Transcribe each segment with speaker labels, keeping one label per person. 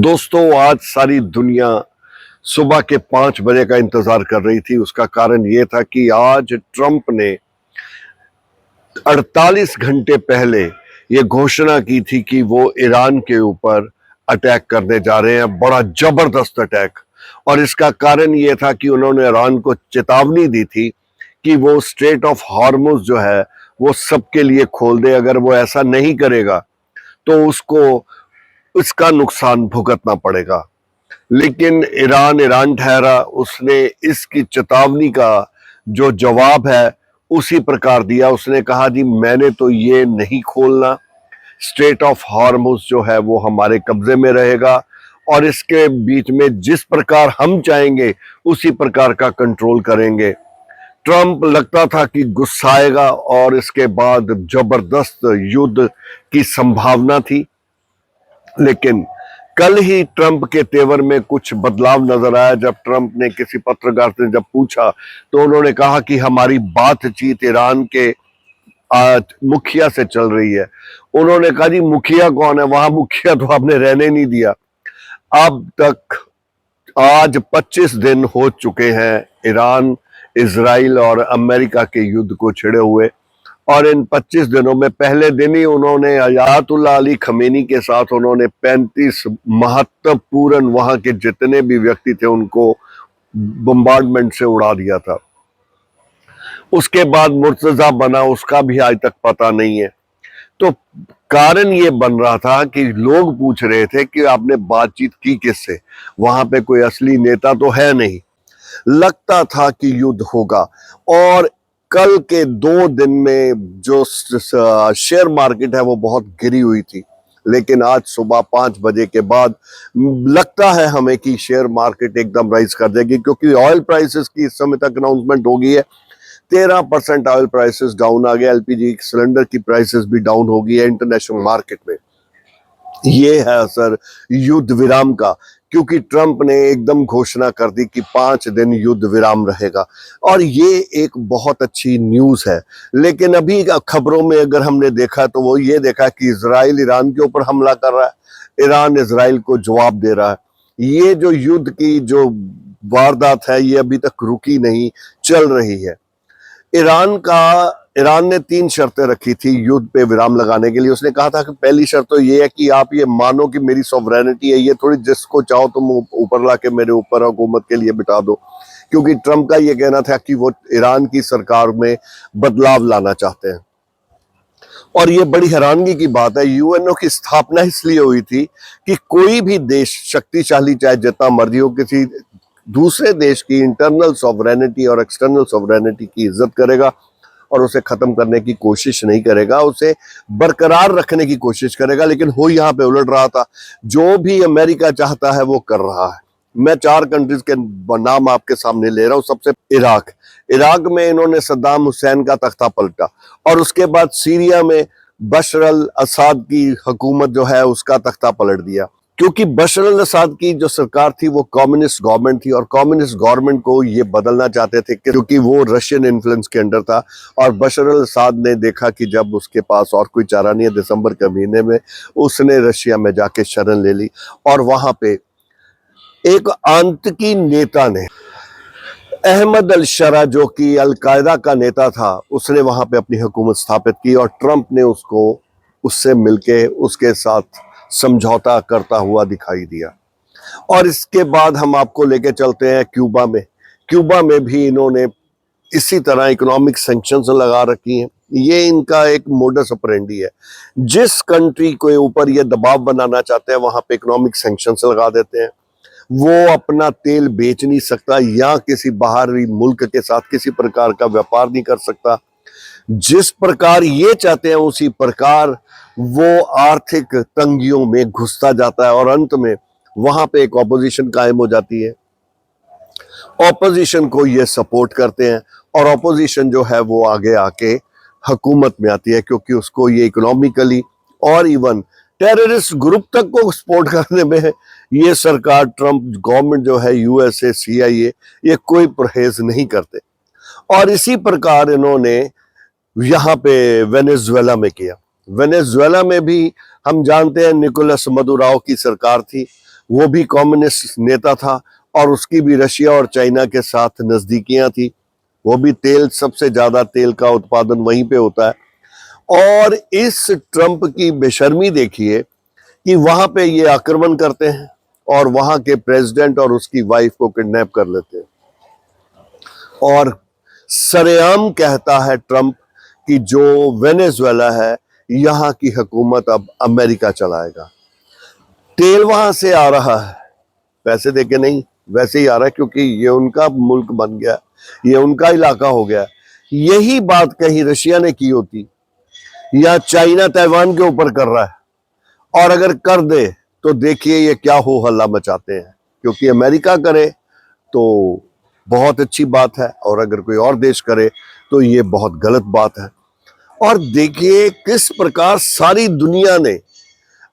Speaker 1: दोस्तों, आज सारी दुनिया सुबह के 5 बजे का इंतजार कर रही थी। उसका कारण यह था कि आज ट्रंप ने 48 घंटे पहले ये घोषणा की थी कि वो ईरान के ऊपर अटैक करने जा रहे हैं, बड़ा जबरदस्त अटैक। और इसका कारण यह था कि उन्होंने ईरान को चेतावनी दी थी कि वो स्ट्रेट ऑफ हॉर्मुज जो है वो सबके लिए खोल दे। अगर वो ऐसा नहीं करेगा तो उसको इसका नुकसान भुगतना पड़ेगा। लेकिन ईरान ईरान ठहरा। उसने इसकी चेतावनी का जो जवाब है उसी प्रकार दिया। उसने कहा जी मैंने तो ये नहीं खोलना, स्ट्रेट ऑफ हॉर्मुज जो है वो हमारे कब्जे में रहेगा और इसके बीच में जिस प्रकार हम चाहेंगे उसी प्रकार का कंट्रोल करेंगे। ट्रंप लगता था कि गुस्साएगा और इसके बाद जबरदस्त युद्ध की संभावना थी। लेकिन कल ही ट्रंप के तेवर में कुछ बदलाव नजर आया। जब ट्रंप ने किसी पत्रकार से जब पूछा तो उन्होंने कहा कि हमारी बातचीत ईरान के मुखिया से चल रही है। उन्होंने कहा जी मुखिया कौन है? वहां मुखिया तो आपने रहने नहीं दिया। अब तक आज 25 दिन हो चुके हैं ईरान, इजराइल और अमेरिका के युद्ध को छिड़े हुए। और इन 25 दिनों में पहले दिन ही उन्होंने अयातुल्ला अली खमेनी के साथ उन्होंने 35 महत्वपूर्ण वहां के जितने भी व्यक्ति थे उनको बम्बार्डमेंट से उड़ा दिया था। उसके बाद मुर्तजा बना, उसका भी आज तक पता नहीं है। तो कारण ये बन रहा था कि लोग पूछ रहे थे कि आपने बातचीत की किससे? वहां पे कोई असली नेता तो है नहीं। लगता था कि युद्ध होगा। और कल के 2 दिन में जो शेयर मार्केट है वो बहुत गिरी हुई थी। लेकिन आज सुबह 5 बजे के बाद लगता है हमें कि शेयर मार्केट एकदम राइज कर देगी, क्योंकि ऑयल प्राइसेस की इस समय तक अनाउंसमेंट हो गई है। 13% ऑयल प्राइसेस डाउन आ गया। एलपीजी सिलेंडर की प्राइसेस भी डाउन हो गई है इंटरनेशनल मार्केट में। ये है असर युद्ध विराम का, क्योंकि ट्रंप ने एकदम घोषणा कर दी कि 5 दिन युद्ध विराम रहेगा। और ये एक बहुत अच्छी न्यूज है। लेकिन अभी खबरों में अगर हमने देखा तो वो ये देखा कि इजराइल ईरान के ऊपर हमला कर रहा है, ईरान इजराइल को जवाब दे रहा है। ये जो युद्ध की जो वारदात है ये अभी तक रुकी नहीं, चल रही है। ईरान ने 3 शर्तें रखी थी युद्ध पे विराम लगाने के लिए। उसने कहा था कि पहली शर्त तो ये है कि आप ये मानो कि मेरी सॉवरेनिटी है, ये थोड़ी जिसको चाहो तुम ऊपर लाके मेरे ऊपर हुकूमत के लिए बिठा दो। क्योंकि ट्रंप का ये कहना था कि वो ईरान की सरकार में बदलाव लाना चाहते हैं। और ये बड़ी हैरानगी की बात है, यूएनओ की स्थापना इसलिए हुई थी कि कोई भी देश शक्तिशाली चाहे जितना मर्जी हो, किसी दूसरे देश की इंटरनल सॉवरेनिटी और एक्सटर्नल सॉवरेनिटी की इज्जत करेगा और उसे खत्म करने की कोशिश नहीं करेगा, उसे बरकरार रखने की कोशिश करेगा। लेकिन हो यहाँ पे उलट रहा था। जो भी अमेरिका चाहता है वो कर रहा है। मैं 4 कंट्रीज के नाम आपके सामने ले रहा हूं। सबसे इराक में इन्होंने सद्दाम हुसैन का तख्ता पलटा, और उसके बाद सीरिया में बशर अल असद की हुकूमत जो है उसका तख्ता पलट दिया। क्योंकि बशर अल असद की जो सरकार थी वो कम्युनिस्ट गवर्नमेंट थी, और कम्युनिस्ट गवर्नमेंट को ये बदलना चाहते थे क्योंकि वो रशियन इन्फ्लुएंस के अंडर था। और बशर अल असद ने देखा कि जब उसके पास और कोई चारा नहीं है, दिसंबर के महीने में उसने रशिया में जाके शरण ले ली। और वहां पे एक आतंकी नेता ने, अहमद अल शरा, जो कि अल कायदा का नेता था, उसने वहां पे अपनी हुकूमत स्थापित की। और ट्रंप ने उससे मिलके उसके साथ समझौता करता हुआ दिखाई दिया। और इसके बाद हम आपको लेके चलते हैं क्यूबा में भी इन्होंने इसी तरह इकोनॉमिक सैंक्शंस लगा रखी हैं। ये इनका एक मोडस ऑपरेंडी है। जिस कंट्री के ऊपर ये दबाव बनाना चाहते हैं वहां पे इकोनॉमिक सैंक्शंस लगा देते हैं। वो अपना तेल बेच नहीं सकता या किसी बाहरी मुल्क के साथ किसी प्रकार का व्यापार नहीं कर सकता। जिस प्रकार ये चाहते हैं उसी प्रकार वो आर्थिक तंगियों में घुसता जाता है, और अंत में वहां पे एक ऑपोजिशन कायम हो जाती है। ऑपोजिशन को ये सपोर्ट करते हैं, और ऑपोजिशन जो है वो आगे आके हुकूमत में आती है, क्योंकि उसको ये इकोनॉमिकली और इवन टेररिस्ट ग्रुप तक को सपोर्ट करने में ये सरकार, ट्रंप गवर्नमेंट जो है, यूएसए, सीआईए, ये कोई परहेज नहीं करते। और इसी प्रकार इन्होंने यहाँ पे वेनेजुएला में किया। वेनेजुएला में भी हम जानते हैं निकोलस मदुराओ की सरकार थी। वो भी कम्युनिस्ट नेता था और उसकी भी रशिया और चाइना के साथ नजदीकियां थी। वो भी तेल, सबसे ज्यादा तेल का उत्पादन वहीं पे होता है। और इस ट्रंप की बेशर्मी देखिए कि वहां पे ये आक्रमण करते हैं और वहां के प्रेसिडेंट और उसकी वाइफ को किडनैप कर लेते हैं। और सरेआम कहता है ट्रंप कि जो वेनेजुएला है यहां की हुकूमत अब अमेरिका चलाएगा। तेल वहां से आ रहा है, पैसे देके नहीं, वैसे ही आ रहा है क्योंकि ये उनका मुल्क बन गया, ये उनका इलाका हो गया। यही बात कहीं रशिया ने की होती या चाइना ताइवान के ऊपर कर रहा है, और अगर कर दे तो देखिए ये क्या हो हल्ला मचाते हैं। क्योंकि अमेरिका करे तो बहुत अच्छी बात है और अगर कोई और देश करे तो ये बहुत गलत बात है। और देखिए किस प्रकार सारी दुनिया ने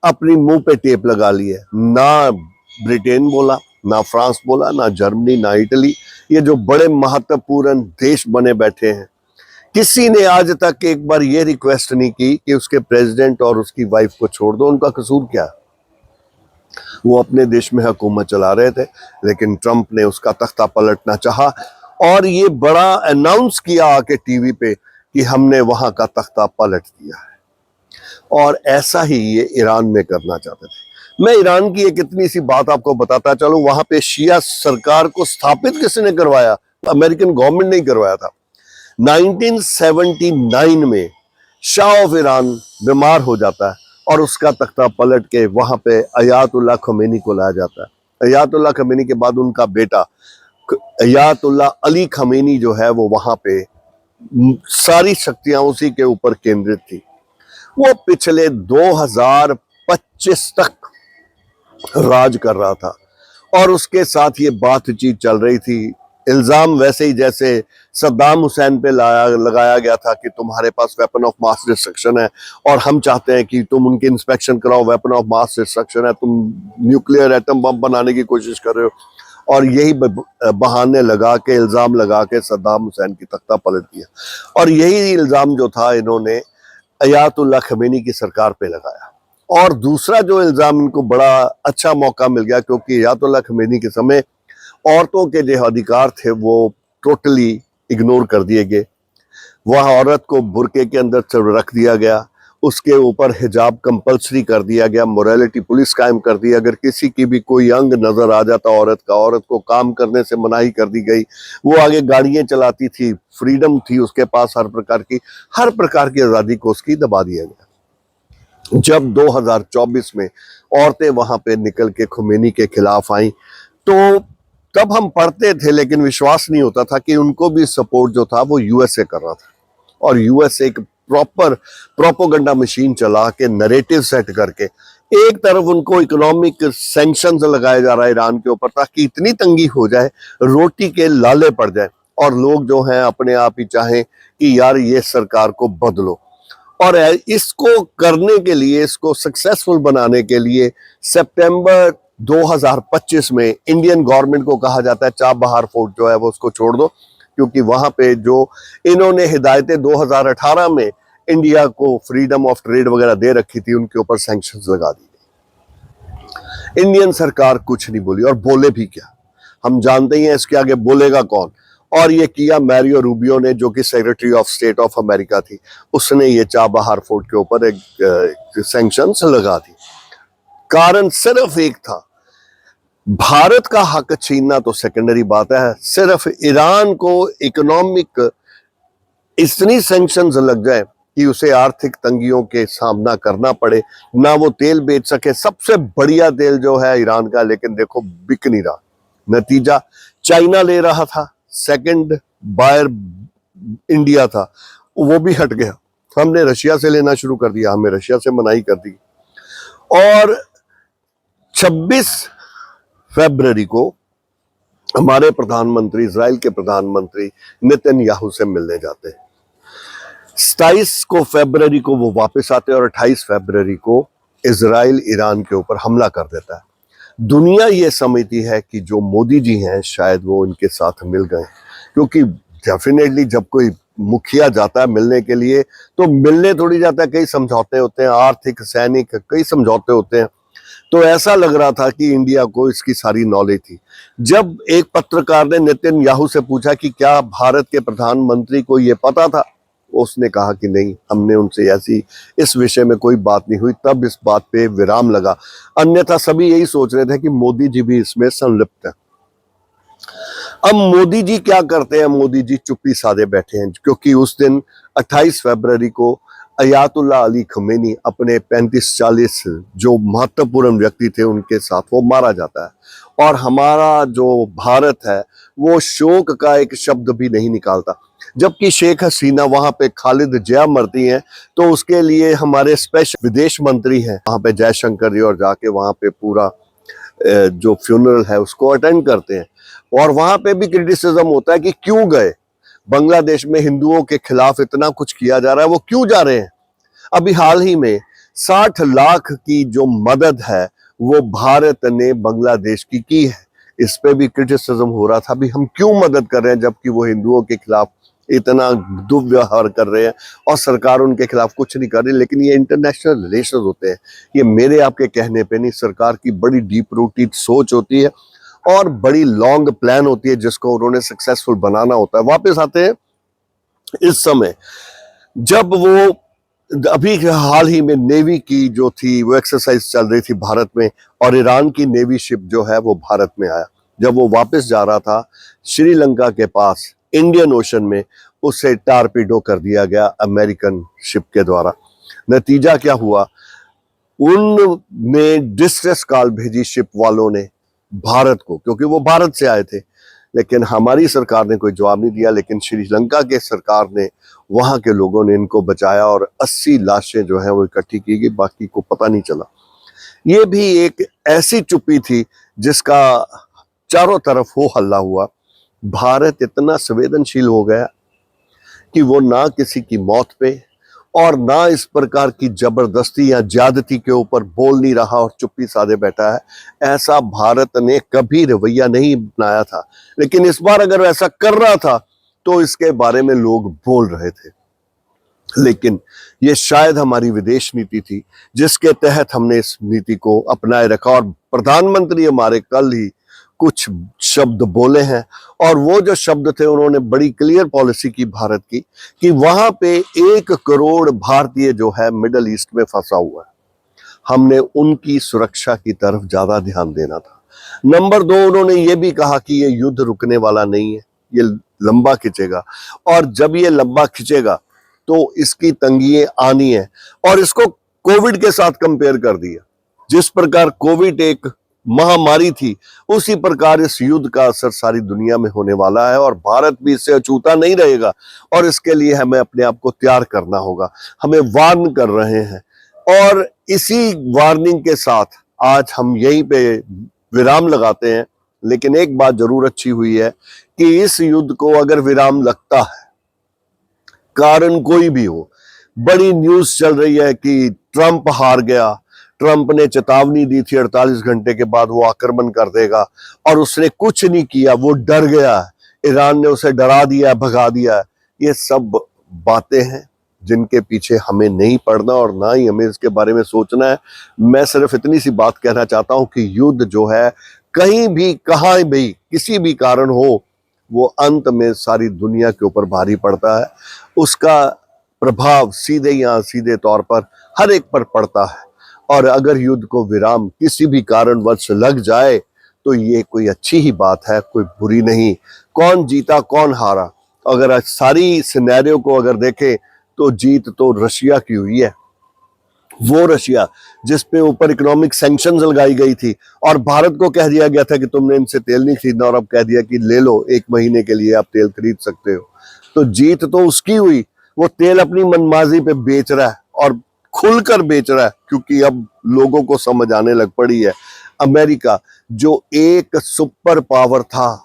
Speaker 1: अपनी मुंह पे टेप लगा ली है। ना ब्रिटेन बोला, ना फ्रांस बोला, ना जर्मनी, ना इटली, ये जो बड़े महत्वपूर्ण देश बने बैठे हैं, किसी ने आज तक एक बार ये रिक्वेस्ट नहीं की कि उसके प्रेसिडेंट और उसकी वाइफ को छोड़ दो। उनका कसूर क्या? वो अपने देश में हुकूमत चला रहे थे, लेकिन ट्रंप ने उसका तख्ता पलटना चाहा और ये बड़ा अनाउंस किया आके टीवी पे कि हमने वहां का तख्ता पलट दिया है। और ऐसा ही ये ईरान में करना चाहते थे। मैं ईरान की एक इतनी सी बात आपको बताता चलूं, वहां पे शिया सरकार को स्थापित किसने करवाया? अमेरिकन गवर्नमेंट ने करवाया था। 1979 में शाह ऑफ ईरान बीमार हो जाता है और उसका तख्ता पलट के वहां पे अयातुल्ला खमीनी को लाया जाता है। अयातुल्ला खमीनी के बाद उनका बेटा अयातुल्ला अली खमीनी जो है वो वहां पे सारी शक्तियां उसी के ऊपर केंद्रित थी। वो पिछले 2025 तक राज कर रहा था और उसके साथ ये बातचीत चल रही थी। इल्जाम वैसे ही जैसे सद्दाम हुसैन पे लगाया गया था कि तुम्हारे पास वेपन ऑफ मास डिस्ट्रक्शन है और हम चाहते हैं कि तुम उनकी इंस्पेक्शन कराओ, वेपन ऑफ मास डिस्ट्रक्शन है, तुम न्यूक्लियर एटम बम बनाने की कोशिश कर रहे हो। और यही बहाने लगा के, इल्जाम लगा के सद्दाम हुसैन की तख्ता पलट दिया। और यही इल्जाम जो था इन्होंने अयातुल्ला खमीनी की सरकार पे लगाया। और दूसरा जो इल्जाम इनको बड़ा अच्छा मौका मिल गया, क्योंकि अयातुल्ला खमीनी के समय औरतों के जो अधिकार थे वो टोटली इग्नोर कर दिए गए। वह औरत को बुरके के अंदर रख दिया गया, उसके ऊपर हिजाब कंपलसरी कर दिया गया, मोरालिटी पुलिस कायम कर दी। अगर किसी की भी कोई अंग नजर आ जाता औरत का, औरत को काम करने से मनाही कर दी गई। वो आगे गाड़ियां चलाती थी, फ्रीडम थी उसके पास, हर प्रकार की आजादी को उसकी दबा दिया गया। जब 2024 में औरतें वहां पे निकल के खुमैनी के खिलाफ आई तो तब हम पढ़ते थे लेकिन विश्वास नहीं होता था कि उनको भी सपोर्ट जो था वो यूएसए कर रहा था। और यूएसए एक प्रॉपर प्रोपोगंडा मशीन चला के, नरेटिव सेट करके, एक तरफ उनको इकोनॉमिक सैंक्शंस लगाया जा रहा है ईरान के ऊपर ताकि इतनी तंगी हो जाए, रोटी के लाले पड़ जाए और लोग जो हैं अपने आप ही चाहें कि यार ये सरकार को बदलो। और इसको करने के लिए, इसको सक्सेसफुल बनाने के लिए सितंबर 2025 में इंडियन गवर्नमेंट को कहा जाता है चाबहार फोर्ट जो है वो उसको छोड़ दो, क्योंकि वहां पे जो इन्होंने हिदायतें 2018 में इंडिया को फ्रीडम ऑफ ट्रेड वगैरह दे रखी थी, उनके ऊपर सैंक्शंस लगा दी गई। इंडियन सरकार कुछ नहीं बोली, और बोले भी क्या, हम जानते ही हैं इसके आगे बोलेगा कौन। और ये किया मैरियो रूबियो ने, जो कि secretary of state of America थी, उसने ये चाबहार फोर्ट के ऊपर एक सैंक्शंस लगा दी। कारण सिर्फ एक था, भारत का हक छीनना तो सेकेंडरी बात है, सिर्फ ईरान को इकोनॉमिक इतनी सैंक्शंस लग जाए कि उसे आर्थिक तंगियों के सामना करना पड़े, ना वो तेल बेच सके। सबसे बढ़िया तेल जो है ईरान का, लेकिन देखो बिक नहीं रहा। नतीजा चाइना ले रहा था, सेकंड बायर इंडिया था, वो भी हट गया। हमने रशिया से लेना शुरू कर दिया, हमें रशिया से मनाही कर दी। और 26 फरवरी को हमारे प्रधानमंत्री, इजराइल के प्रधानमंत्री नेतन्याहू से मिलने जाते हैं। 27 को फरवरी को वो वापस आते हैं और 28 फरवरी को इजराइल ईरान के ऊपर हमला कर देता है। दुनिया ये समझती है कि जो मोदी जी हैं शायद वो इनके साथ मिल गए, क्योंकि डेफिनेटली जब कोई मुखिया जाता है मिलने के लिए तो मिलने थोड़ी जाता है, कई समझौते होते हैं, आर्थिक, सैनिक, कई समझौते होते हैं। तो ऐसा लग रहा था कि इंडिया को इसकी सारी नॉलेज थी। जब एक पत्रकार ने नेतन्याहू से पूछा कि क्या भारत के प्रधानमंत्री को यह पता था, उसने कहा कि नहीं, हमने उनसे ऐसी इस विषय में कोई बात नहीं हुई। तब इस बात पे विराम लगा, अन्यथा सभी यही सोच रहे थे कि मोदी जी भी इसमें संलिप्त है। अब मोदी जी क्या करते हैं? मोदी जी चुप्पी साधे बैठे हैं, क्योंकि उस दिन 28 फरवरी को अयातुल्ला अली खमेनी अपने 35-40 जो महत्वपूर्ण व्यक्ति थे उनके साथ वो मारा जाता है। और हमारा जो भारत है वो शोक का एक शब्द भी नहीं निकालता। जबकि शेख हसीना वहां पे खालिद जिया मरती हैं तो उसके लिए हमारे स्पेशल विदेश मंत्री हैं वहां पे जयशंकर जी, और जाके वहां पे पूरा जो फ्यूनरल है उसको अटेंड करते हैं। और वहां पे भी क्रिटिसिज्म होता है कि क्यों गए, बांग्लादेश में हिंदुओं के खिलाफ इतना कुछ किया जा रहा है, वो क्यों जा रहे हैं? अभी हाल ही में 60 लाख की जो मदद है वो भारत ने बांग्लादेश की है। इस पे भी क्रिटिसिज्म हो रहा था, भी हम क्यों मदद कर रहे हैं जबकि वो हिंदुओं के खिलाफ इतना दुर्व्यवहार कर रहे हैं और सरकार उनके खिलाफ कुछ नहीं कर रही। लेकिन ये इंटरनेशनल रिलेशन होते हैं, ये मेरे आपके कहने पे नहीं, सरकार की बड़ी डीप रूटेड सोच होती है और बड़ी लॉन्ग प्लान होती है जिसको उन्होंने सक्सेसफुल बनाना होता है। वापस आते हैं इस समय, जब वो अभी हाल ही में नेवी की जो थी वो एक्सरसाइज चल रही थी भारत में, और ईरान की नेवी शिप जो है वो भारत में आया। जब वो वापस जा रहा था श्रीलंका के पास इंडियन ओशन में, उसे टारपीडो कर दिया गया अमेरिकन शिप के द्वारा। नतीजा क्या हुआ? उनने डिस्ट्रेस कॉल भेजी शिप वालों ने भारत को, क्योंकि वो भारत से आए थे। लेकिन हमारी सरकार ने कोई जवाब नहीं दिया, लेकिन श्रीलंका के सरकार ने, वहां के लोगों ने इनको बचाया और 80 लाशें जो हैं वो इकट्ठी की गई, बाकी को पता नहीं चला। ये भी एक ऐसी चुप्पी थी जिसका चारों तरफ हो हल्ला हुआ। भारत इतना संवेदनशील हो गया कि वो ना किसी की मौत पे और ना इस प्रकार की जबरदस्ती या ज्यादती के ऊपर बोल नहीं रहा और चुप्पी साधे बैठा है। ऐसा भारत ने कभी रवैया नहीं अपनाया था, लेकिन इस बार अगर ऐसा कर रहा था तो इसके बारे में लोग बोल रहे थे। लेकिन ये शायद हमारी विदेश नीति थी जिसके तहत हमने इस नीति को अपनाए रखा। और प्रधानमंत्री हमारे कल ही कुछ शब्द बोले हैं, और वो जो शब्द थे उन्होंने बड़ी क्लियर पॉलिसी की भारत की कि वहां पे 1 करोड़ भारतीय जो है मिडल ईस्ट में फंसा हुआ है, हमने उनकी सुरक्षा की तरफ ज्यादा ध्यान देना था। नंबर 2, उन्होंने ये भी कहा कि ये युद्ध रुकने वाला नहीं है, ये लंबा खिंचेगा, और जब ये लंबा खिंचेगा तो इसकी तंगियां आनी है। और इसको कोविड के साथ कंपेयर कर दिया। जिस प्रकार कोविड एक महामारी थी, उसी प्रकार इस युद्ध का असर सारी दुनिया में होने वाला है और भारत भी इससे अछूता नहीं रहेगा। और इसके लिए हमें अपने आप को तैयार करना होगा। हमें वार्न कर रहे हैं, और इसी वार्निंग के साथ आज हम यहीं पे विराम लगाते हैं। लेकिन एक बात जरूर अच्छी हुई है कि इस युद्ध को अगर विराम लगता है, कारण कोई भी हो, बड़ी न्यूज चल रही है कि ट्रंप हार गया, ट्रंप ने चेतावनी दी थी 48 घंटे के बाद वो आक्रमण कर देगा, और उसने कुछ नहीं किया, वो डर गया, ईरान ने उसे डरा दिया, भगा दिया। ये सब बातें हैं जिनके पीछे हमें नहीं पड़ना और ना ही हमें इसके बारे में सोचना है। मैं सिर्फ इतनी सी बात कहना चाहता हूं कि युद्ध जो है कहीं भी, कहां भी, किसी भी कारण हो, वो अंत में सारी दुनिया के ऊपर भारी पड़ता है। उसका प्रभाव सीधे या सीधे तौर पर हर एक पर पड़ता है। और अगर युद्ध को विराम किसी भी कारणवश लग जाए तो ये कोई अच्छी ही बात है, कोई बुरी नहीं। कौन जीता कौन हारा, अगर सारी सिनेरियो को अगर देखें तो जीत तो रशिया की हुई है। वो रशिया जिस पे ऊपर इकोनॉमिक सैंक्शंस लगाई गई थी और भारत को कह दिया गया था कि तुमने इनसे तेल नहीं खरीदना, और अब कह दिया कि ले लो 1 महीने के लिए आप तेल खरीद सकते हो। तो जीत तो उसकी हुई। वो तेल अपनी मनमाजी पे बेच रहा है और खुलकर बेच रहा है, क्योंकि अब लोगों को समझ आने लग पड़ी है। अमेरिका जो एक सुपर पावर था,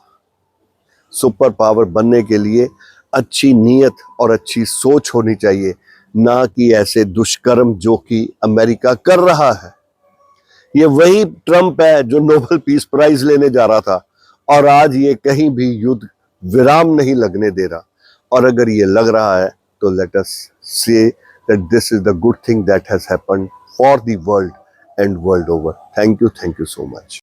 Speaker 1: सुपर पावर बनने के लिए अच्छी नीयत और अच्छी सोच होनी चाहिए, ना कि ऐसे दुष्कर्म जो कि अमेरिका कर रहा है। ये वही ट्रंप है जो नोबेल पीस प्राइज लेने जा रहा था, और आज ये कहीं भी युद्ध विराम नहीं लगने दे रहा। और अगर ये लग रहा है तो let us say that this is the good thing that has happened for the world and world over. Thank you so much.